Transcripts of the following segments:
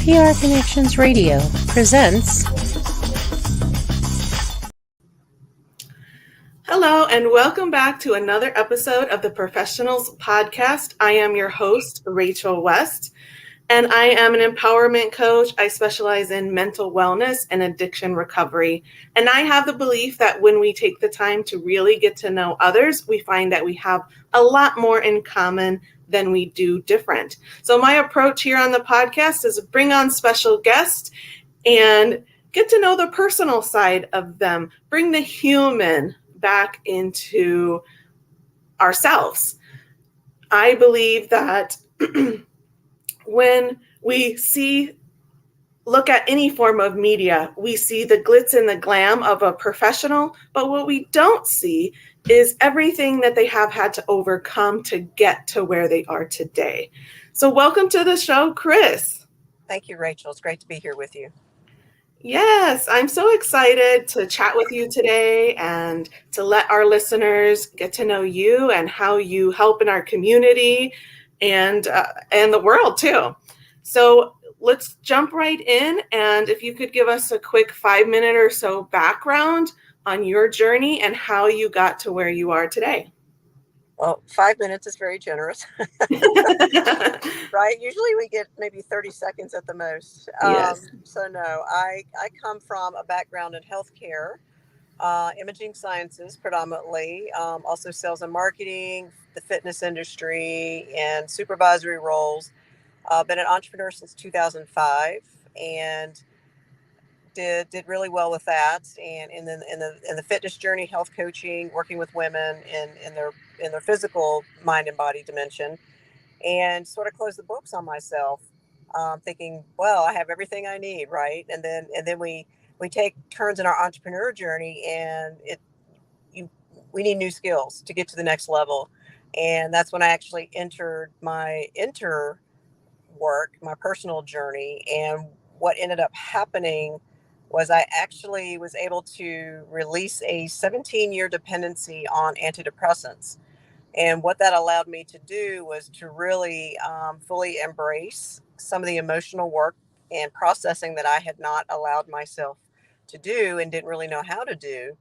PR Connections Radio presents. Hello, and welcome back to another episode of the Professionals Podcast. I am your host, Rachel West, and I am an empowerment coach. I specialize in mental wellness and addiction recovery. And I have the belief that when we take the time to really get to know others, we find that we have a lot more in common than we do different. So my approach here on the podcast is bring on special guests and get to know the personal side of them, bring the human back into ourselves. I believe that when we look at any form of media, we see the glitz and the glam of a professional, but what we don't see is everything that they have had to overcome to get to where they are today. So welcome to the show, Chris. Thank you, Rachel. It's great to be here with you. Yes, I'm so excited to chat with you today and to let our listeners get to know you and how you help in our community and the world too. So let's jump right in. And if you could give us a quick 5-minute or so background on your journey and how you got to where you are today. Well, 5 minutes is very generous, right? Usually we get maybe 30 seconds at the most. Yes. So no, I come from a background in healthcare, imaging sciences predominantly, also sales and marketing, the fitness industry, and supervisory roles. Been an entrepreneur since 2005 and did really well with that. And then in the fitness journey, health coaching, working with women in their physical mind and body dimension, and sort of closed the books on myself, thinking, well, I have everything I need, right? And then we take turns in our entrepreneur journey, and we need new skills to get to the next level. And that's when I actually entered my my personal journey. And what ended up happening was I actually was able to release a 17-year dependency on antidepressants. And what that allowed me to do was to really fully embrace some of the emotional work and processing that I had not allowed myself to do and didn't really know how to do,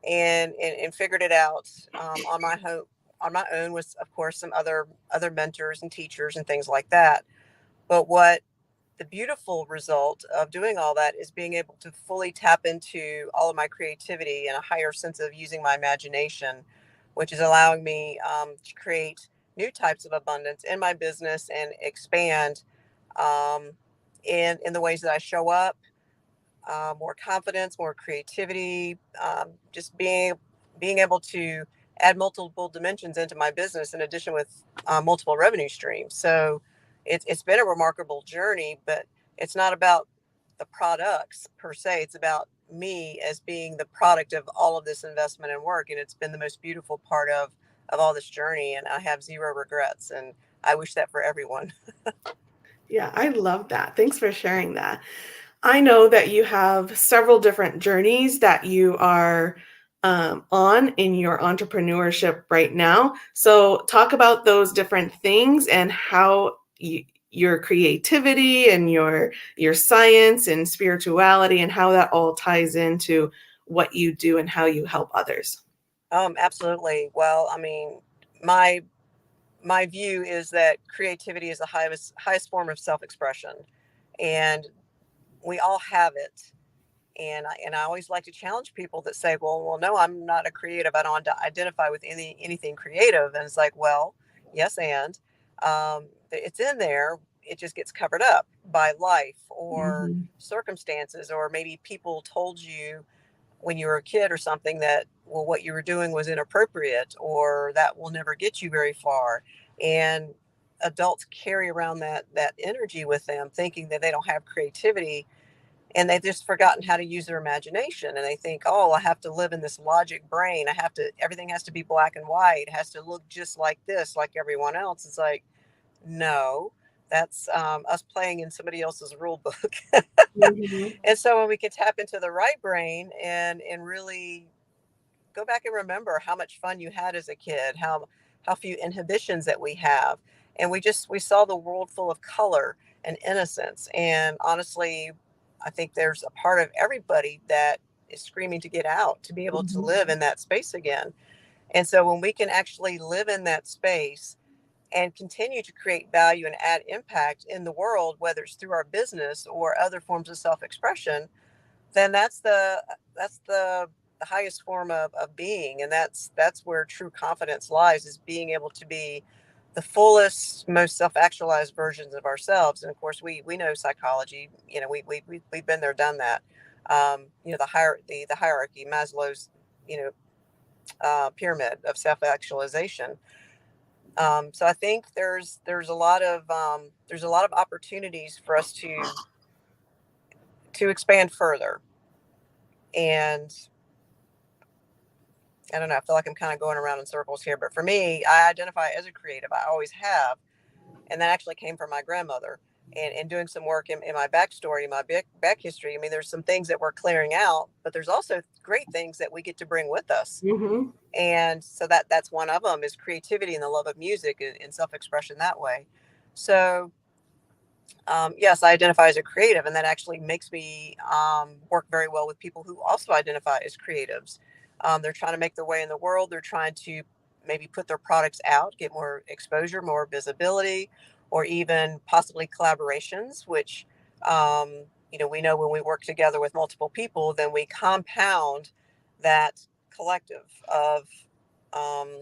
and figured it out on my own with, of course, some other mentors and teachers and things like that. But what the beautiful result of doing all that is being able to fully tap into all of my creativity and a higher sense of using my imagination, which is allowing me to create new types of abundance in my business and expand in the ways that I show up, more confidence, more creativity, just being able to add multiple dimensions into my business in addition with multiple revenue streams. So it's been a remarkable journey, but it's not about the products per se. It's about me as being the product of all of this investment and work. And it's been the most beautiful part of all this journey. And I have zero regrets. And I wish that for everyone. Yeah, I love that. Thanks for sharing that. I know that you have several different journeys that you are on in your entrepreneurship right now. So talk about those different things and how your creativity and your science and spirituality and how that all ties into what you do and how you help others. Absolutely. Well, I mean, my view is that creativity is the highest form of self-expression, and we all have it. And I always like to challenge people that say, well, no, I'm not a creative. I don't identify with anything creative. And it's like, well, yes, and it's in there. It just gets covered up by life or circumstances, or maybe people told you when you were a kid or something that, well, what you were doing was inappropriate, or that will never get you very far. And adults carry around that energy with them, thinking that they don't have creativity, and they've just forgotten how to use their imagination. And they think, oh, I have to live in this logic brain. Everything has to be black and white. It has to look just like this, like everyone else. It's like, no, that's us playing in somebody else's rule book. And so when we can tap into the right brain and really go back and remember how much fun you had as a kid, how few inhibitions that we have. And we saw the world full of color and innocence. And honestly, I think there's a part of everybody that is screaming to get out, to be able to live in that space again. And so when we can actually live in that space and continue to create value and add impact in the world, whether it's through our business or other forms of self-expression, then that's the highest form of being. And that's where true confidence lies, is being able to be the fullest, most self-actualized versions of ourselves. And of course, we know psychology, we've been there, done that. The hierarchy, Maslow's, you know, pyramid of self-actualization. So I think there's a lot of opportunities for us to expand further. And I don't know, I feel like I'm kind of going around in circles here, but for me, I identify as a creative. I always have. And that actually came from my grandmother, and doing some work in my backstory, my back history. I mean, there's some things that we're clearing out, but there's also great things that we get to bring with us. Mm-hmm. And so that's one of them, is creativity and the love of music and self-expression that way. So yes, I identify as a creative, and that actually makes me work very well with people who also identify as creatives. They're trying to make their way in the world. They're trying to maybe put their products out, get more exposure, more visibility, or even possibly collaborations, which, we know when we work together with multiple people, then we compound that collective um,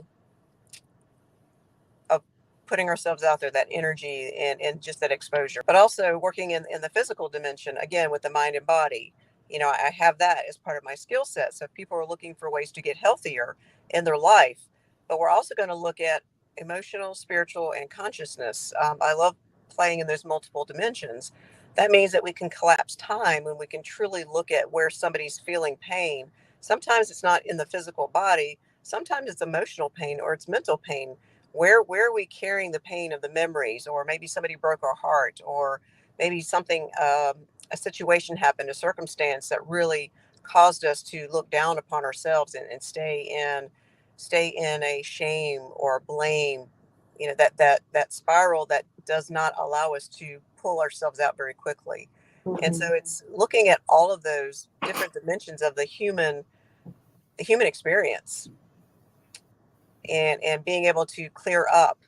of putting ourselves out there, that energy and just that exposure, but also working in the physical dimension, again, with the mind and body. I have that as part of my skill set. So if people are looking for ways to get healthier in their life, but we're also going to look at emotional, spiritual, and consciousness. I love playing in those multiple dimensions. That means that we can collapse time and we can truly look at where somebody's feeling pain. Sometimes it's not in the physical body. Sometimes it's emotional pain or it's mental pain. Where are we carrying the pain of the memories, or maybe somebody broke our heart, or maybe something, a situation happened, a circumstance that really caused us to look down upon ourselves and stay in a shame or blame, that spiral that does not allow us to pull ourselves out very quickly. And so it's looking at all of those different dimensions of the human experience, and being able to clear up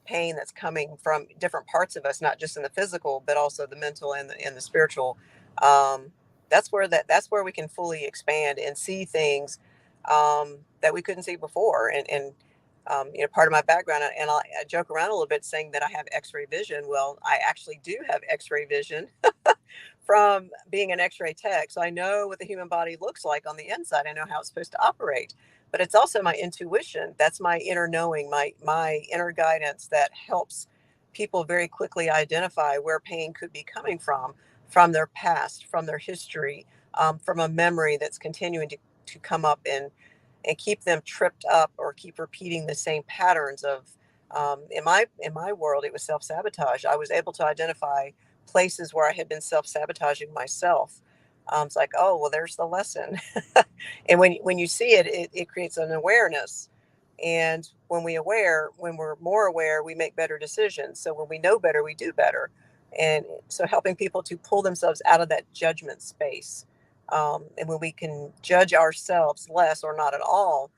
pain that's coming from different parts of us, not just in the physical, but also the mental and the spiritual. Um, that's where we can fully expand and see things that we couldn't see before. And part of my background, and I joke around a little bit saying that I have X-ray vision. Well, I actually do have X-ray vision from being an X-ray tech. So I know what the human body looks like on the inside. I know how it's supposed to operate. But it's also my intuition. That's my inner knowing, my inner guidance that helps people very quickly identify where pain could be coming from their past, from their history, from a memory that's continuing to come up and keep them tripped up or keep repeating the same patterns of in my world, it was self-sabotage. I was able to identify places where I had been self-sabotaging myself. It's like, oh, well, there's the lesson. And when you see it, it creates an awareness. And when we're more aware, we make better decisions. So when we know better, we do better. And so helping people to pull themselves out of that judgment space. And when we can judge ourselves less or not at all,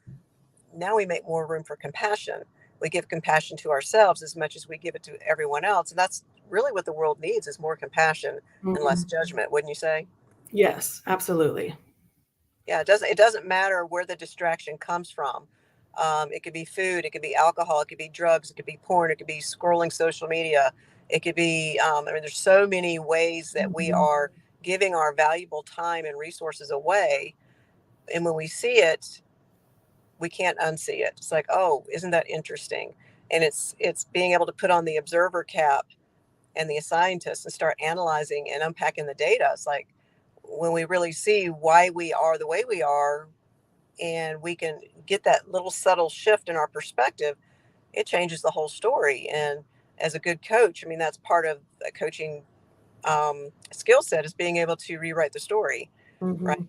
now we make more room for compassion. We give compassion to ourselves as much as we give it to everyone else. And that's really what the world needs, is more compassion and less judgment, wouldn't you say? Yes, absolutely. Yeah, it doesn't matter where the distraction comes from. It could be food, it could be alcohol, it could be drugs, it could be porn, it could be scrolling social media. It could be, there's so many ways that we are giving our valuable time and resources away. And when we see it, we can't unsee it. It's like, oh, isn't that interesting? And it's being able to put on the observer cap and the scientist and start analyzing and unpacking the data. It's like, when we really see why we are the way we are, and we can get that little subtle shift in our perspective, it changes the whole story. And as a good coach, I mean, that's part of the coaching skill set, is being able to rewrite the story, Mm-hmm. right?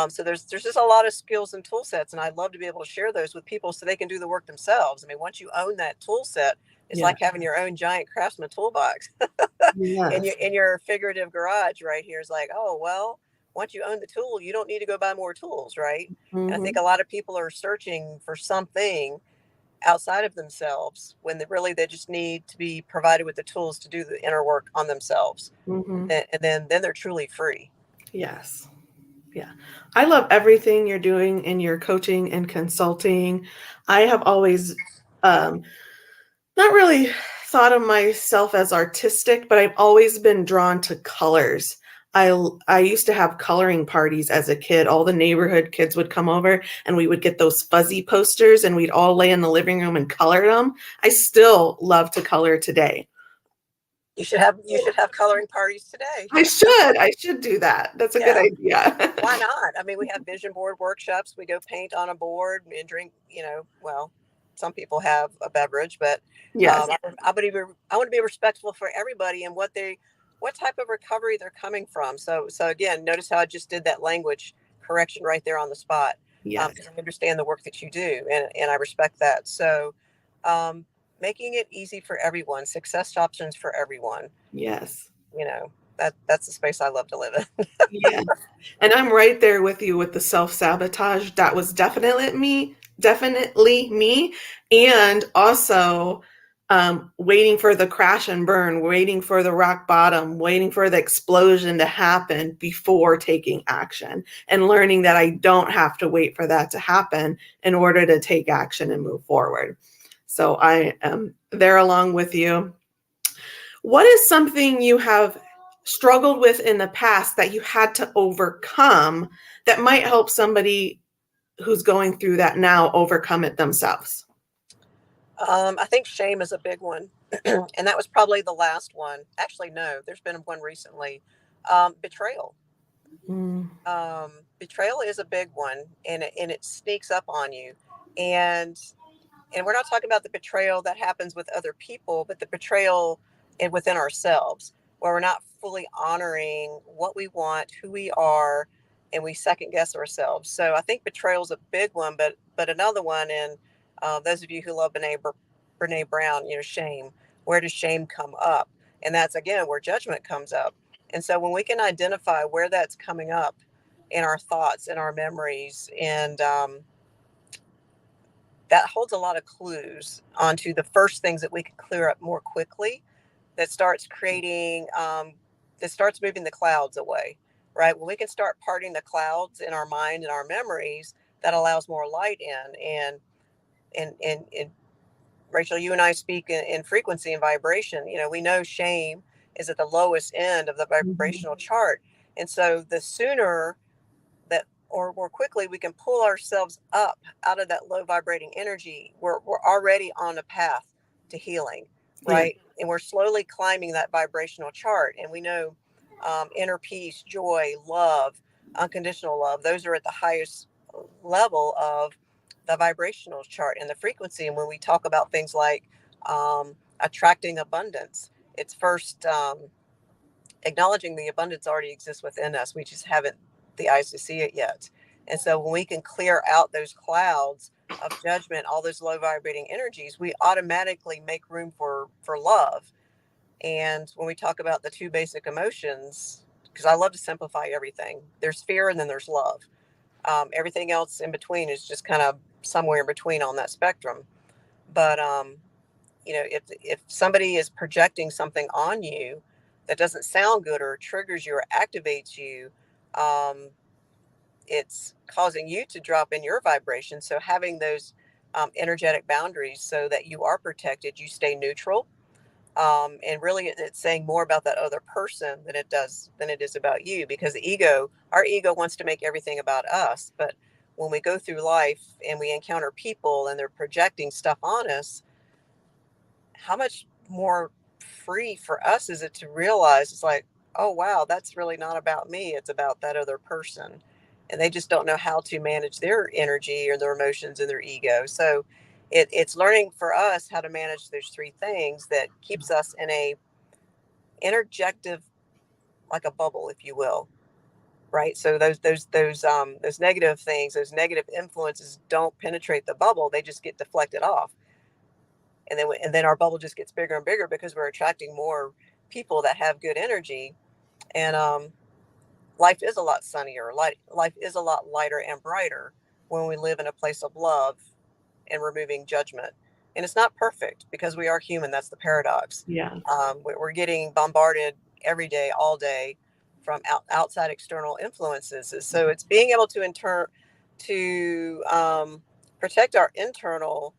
So there's just a lot of skills and tool sets, and I'd love to be able to share those with people so they can do the work themselves. I mean, once you own that tool set, it's Yeah. like having your own giant Craftsman toolbox Yes. in your figurative garage right here. Is like, oh well, once you own the tool, you don't need to go buy more tools, right? And I think Hmm. a lot of people are searching for something outside of themselves when they just need to be provided with the tools to do the inner work on themselves, Hmm. and then they're truly free. Yes. Yeah. I love everything you're doing in your coaching and consulting. I have always um, not really thought of myself as artistic, but I've always been drawn to colors. I used to have coloring parties as a kid. All the neighborhood kids would come over and we would get those fuzzy posters and we'd all lay in the living room and color them. I still love to color today. You should have coloring parties today. I should do that. That's a good Yeah. idea. Why not? I mean, we have vision board workshops. We go paint on a board and drink, well, some people have a beverage, but Yes. I want to be respectful for everybody and what type of recovery they're coming from. So again, notice how I just did that language correction right there on the spot. Yes. 'Cause I understand the work that you do, and I respect that. So, um, making it easy for everyone, success options for everyone. Yes. That's the space I love to live in. Yes. And I'm right there with you with the self-sabotage. That was definitely me. And also waiting for the crash and burn, waiting for the rock bottom, waiting for the explosion to happen before taking action, and learning that I don't have to wait for that to happen in order to take action and move forward. So I am there along with you. What is something you have struggled with in the past that you had to overcome that might help somebody who's going through that now overcome it themselves? I think shame is a big one. And that was probably the last one. Actually, no, there's been one recently. Betrayal. Mm, Betrayal is a big one, and it sneaks up on you. And and we're not talking about the betrayal that happens with other people, but the betrayal within ourselves, where we're not fully honoring what we want, who we are, and we second guess ourselves. So I think betrayal is a big one, but another one, and those of you who love Brene Brown, shame. Where does shame come up? And that's again where judgment comes up. And so when we can identify where that's coming up in our thoughts, in our memories, and that holds a lot of clues onto the first things that we can clear up more quickly, that starts creating that starts moving the clouds away, right? When we can start parting the clouds in our mind and our memories, that allows more light in. And Rachel, you and I speak in frequency and vibration. We know shame is at the lowest end of the mhm. vibrational chart, and so the sooner that, or more quickly, we can pull ourselves up out of that low vibrating energy, we're already on a path to healing, Yeah. right? And we're slowly climbing that vibrational chart. And we know inner peace, joy, love, unconditional love, those are at the highest level of the vibrational chart and the frequency. And when we talk about things like attracting abundance, it's first acknowledging the abundance already exists within us. We just haven't the eyes to see it yet. And so when we can clear out those clouds of judgment, all those low vibrating energies, we automatically make room for love. And when we talk about the two basic emotions, because I love to simplify everything, there's fear and then there's love. Everything else in between is just kind of somewhere in between on that spectrum. But if somebody is projecting something on you that doesn't sound good or triggers you or activates you, um, it's causing you to drop in your vibration. So having those energetic boundaries so that you are protected, you stay neutral. And really, it's saying more about that other person than it is about you, because our ego wants to make everything about us. But when we go through life and we encounter people and they're projecting stuff on us, how much more free for us is it to realize it's like, oh wow, that's really not about me, it's about that other person, and they just don't know how to manage their energy or their emotions and their ego. So it's learning for us how to manage those three things that keeps us in a interjective, like a bubble, if you will. right? So those negative things, those negative influences don't penetrate the bubble; they just get deflected off, and then our bubble just gets bigger and bigger because we're attracting more people that have good energy, and life is a lot sunnier. Life is a lot lighter and brighter when we live in a place of love and removing judgment. And it's not perfect because we are human. That's the paradox. Yeah. We're getting bombarded every day, all day, from outside external influences. So it's being able to protect our internal.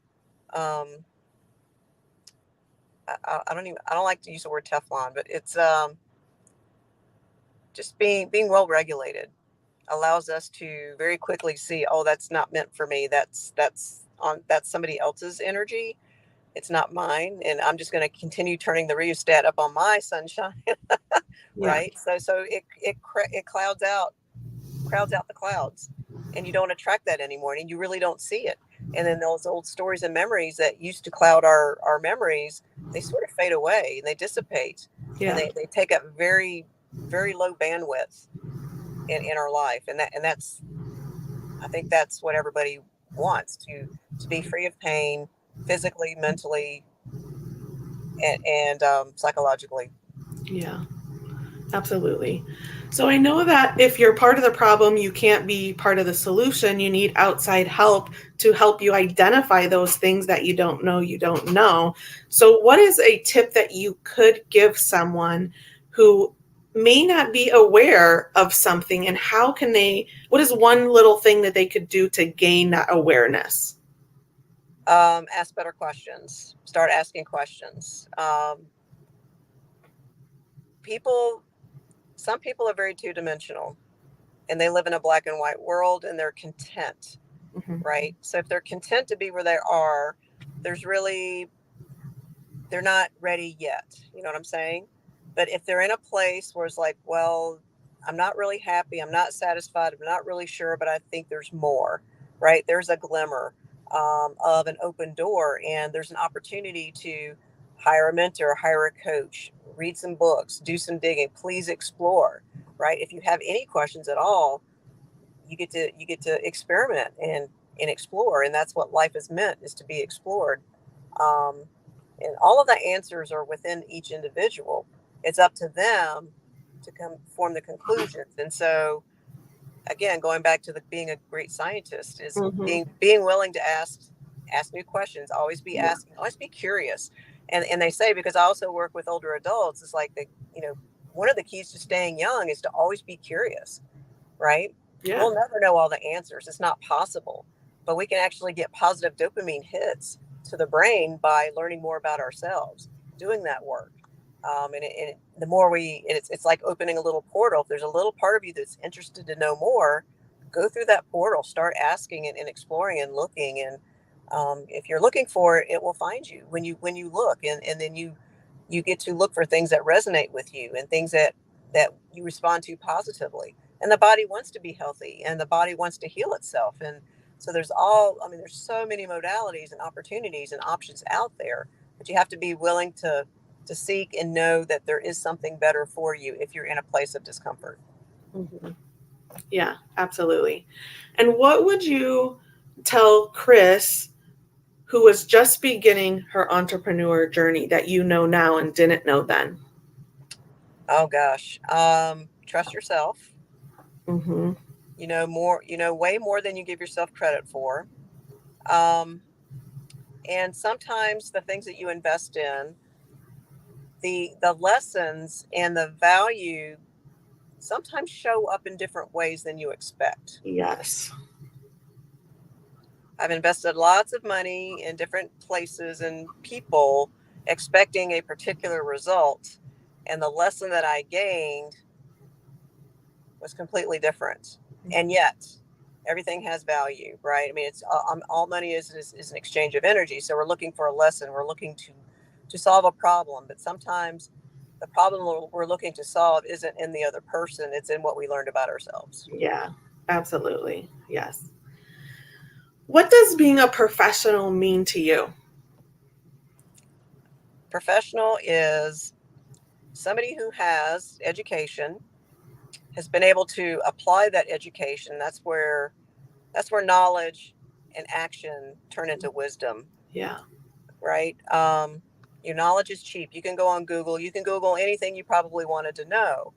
Um, I don't like to use the word Teflon, but it's just being well regulated allows us to very quickly see, oh, that's not meant for me. That's somebody else's energy. It's not mine, and I'm just going to continue turning the rheostat up on my sunshine. Yeah. Right. So it crowds out the clouds, and you don't attract that anymore, and you really don't see it. And then those old stories and memories that used to cloud our memories, they sort of fade away and they dissipate, and Yeah. they take up very, very low bandwidth in our life. And that's I think that's what everybody wants, to be free of pain, physically, mentally, and psychologically. Yeah. Absolutely. So I know that if you're part of the problem, you can't be part of the solution. You need outside help to help you identify those things that you don't know you don't know. So what is a tip that you could give someone who may not be aware of something, and what is one little thing that they could do to gain that awareness? Ask better questions. Start asking questions. People, some people are very two-dimensional, and they live in a black and white world, and they're content, Mhm. right? So if they're content to be where they are, there's really they're not ready yet. You know what I'm saying? But if they're in a place where it's like, well, I'm not really happy, I'm not satisfied, I'm not really sure, but I think there's more, right? There's a glimmer of an open door, and there's an opportunity to hire a mentor, hire a coach, read some books, do some digging, please explore, right? If you have any questions at all, you get to experiment and explore, and that's what life is meant, is to be explored. um, and all of the answers are within each individual. It's up to them to come form the conclusions. And so again, going back to the being a great scientist, is Mhm. being willing to ask new questions, always be Yeah. asking, always be curious. And they say, because I also work with older adults, it's like you know one of the keys to staying young is to always be curious, right? Yeah. We'll never know all the answers. It's not possible. But we can actually get positive dopamine hits to the brain by learning more about ourselves, doing that work. The more it's like opening a little portal. If there's a little part of you that's interested to know more, go through that portal, start asking and exploring and looking. And if you're looking for it, it will find you when you look. And then you get to look for things that resonate with you, and things that you respond to positively. And the body wants to be healthy, and the body wants to heal itself. And so there's so many modalities and opportunities and options out there, but you have to be willing to seek and know that there is something better for you if you're in a place of discomfort. Mhm. Yeah, absolutely. And what would you tell Chris, who was just beginning her entrepreneur journey, that you know now and didn't know then? Oh gosh. Trust yourself. Mm-hmm. Way more than you give yourself credit for. Um, and sometimes the things that you invest in, the lessons and the value sometimes show up in different ways than you expect. Yes. I've invested lots of money in different places and people, expecting a particular result, and the lesson that I gained was completely different. And yet, everything has value, right? I mean, it's all money is an exchange of energy. So we're looking for a lesson. We're looking to solve a problem, but sometimes the problem we're looking to solve isn't in the other person. It's in what we learned about ourselves. Yeah, absolutely. Yes. What does being a professional mean to you? Professional is somebody who has education, has been able to apply that education, that's where knowledge and action turn into wisdom. Yeah. Right. Your knowledge is cheap. You can go on Google. You can Google anything you probably wanted to know.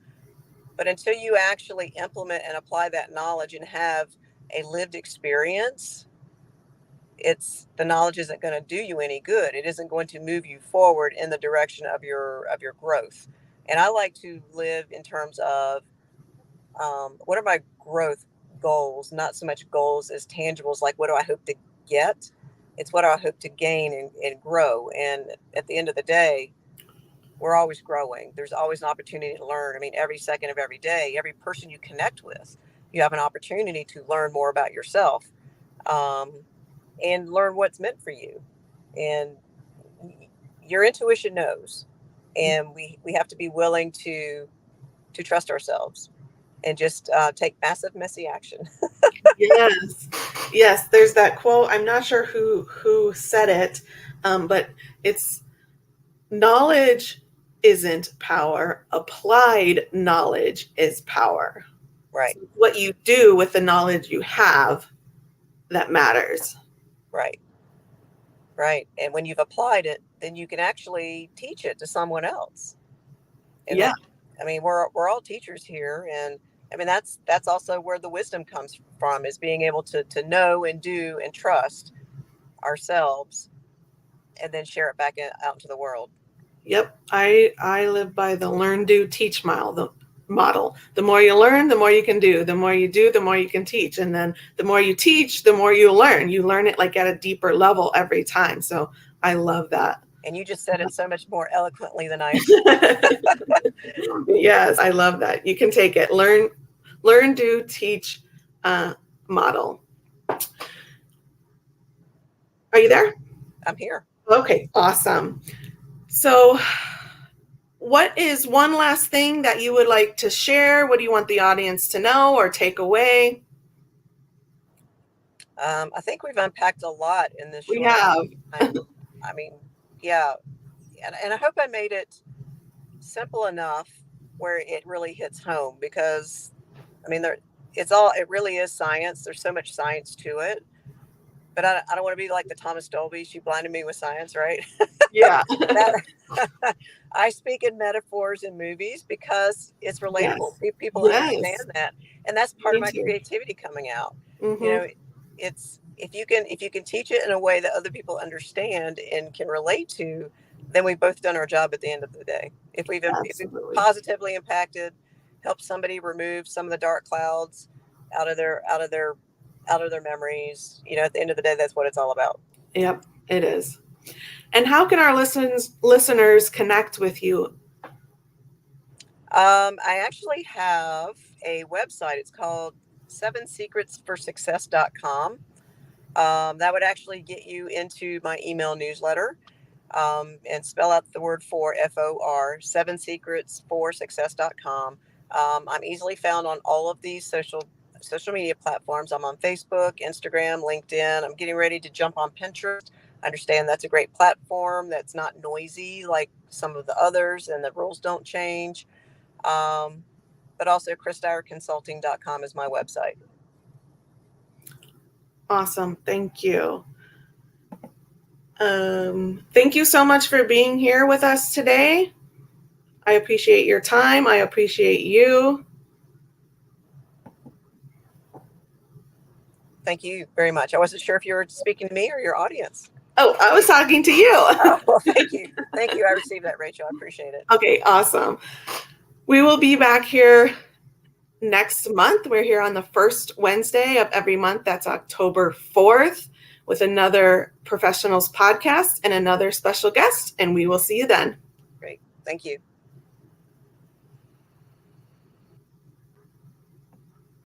But until you actually implement and apply that knowledge and have a lived experience, the knowledge isn't going to do you any good. It isn't going to move you forward in the direction of your growth. And I like to live in terms of what are my growth goals? Not so much goals as tangibles, like what do I hope to get? It's what I hope to gain and grow. And at the end of the day, we're always growing. There's always an opportunity to learn. I mean, every second of every day, every person you connect with, you have an opportunity to learn more about yourself, and learn what's meant for you. And your intuition knows. And we have to be willing to trust ourselves and just take massive, messy action. Yes. There's that quote. I'm not sure who said it, but it's knowledge isn't power. Applied knowledge is power. Right. So what you do with the knowledge you have that matters. Right. Right. And when you've applied it, then you can actually teach it to someone else. And Yeah. I mean, we're all teachers here, and I mean that's also where the wisdom comes from, is being able to know and do and trust ourselves, and then share it back out into the world. Yep. I live by the learn, do, teach model. The more you learn, the more you can do. The more you do, the more you can teach. And then the more you teach, the more you learn. You learn it like at a deeper level every time. So I love that. And you just said it so much more eloquently than I. Yes, I love that. You can take it. Learn, do, teach, model. Are you there? I'm here. Okay, awesome. So what is one last thing that you would like to share? What do you want the audience to know or take away? I think we've unpacked a lot in this. We have. I mean, yeah. And I hope I made it simple enough where it really hits home, because I mean, it really is science. There's so much science to it, but I don't want to be like the Thomas Dolby. She blinded me with science, right? Yeah. I speak in metaphors in movies because it's relatable. Yes. People understand that. And that's part of my creativity coming out. Mm-hmm. You know, it's, if you can teach it in a way that other people understand and can relate to, then we've both done our job at the end of the day. If we've positively impacted, helped somebody remove some of the dark clouds out of their memories, you know, at the end of the day, that's what it's all about. Yep, it is. And how can our listeners connect with you? I actually have a website. It's called 7secretsforsuccess.com. That would actually get you into my email newsletter, and spell out the word for FOR, 7secretsforsuccess.com. I'm easily found on all of these social media platforms. I'm on Facebook, Instagram, LinkedIn. I'm getting ready to jump on Pinterest. I understand that's a great platform that's not noisy like some of the others, and the rules don't change. But also ChrisDyerConsulting.com is my website. Awesome. Thank you. Thank you so much for being here with us today. I appreciate your time. I appreciate you. Thank you very much. I wasn't sure if you were speaking to me or your audience. Oh, I was talking to you. Oh, well, thank you. Thank you. I received that, Rachel. I appreciate it. Okay, awesome. We will be back here next month. We're here on the first Wednesday of every month. That's October 4th, with another Professionals podcast and another special guest. And we will see you then. Great. Thank you.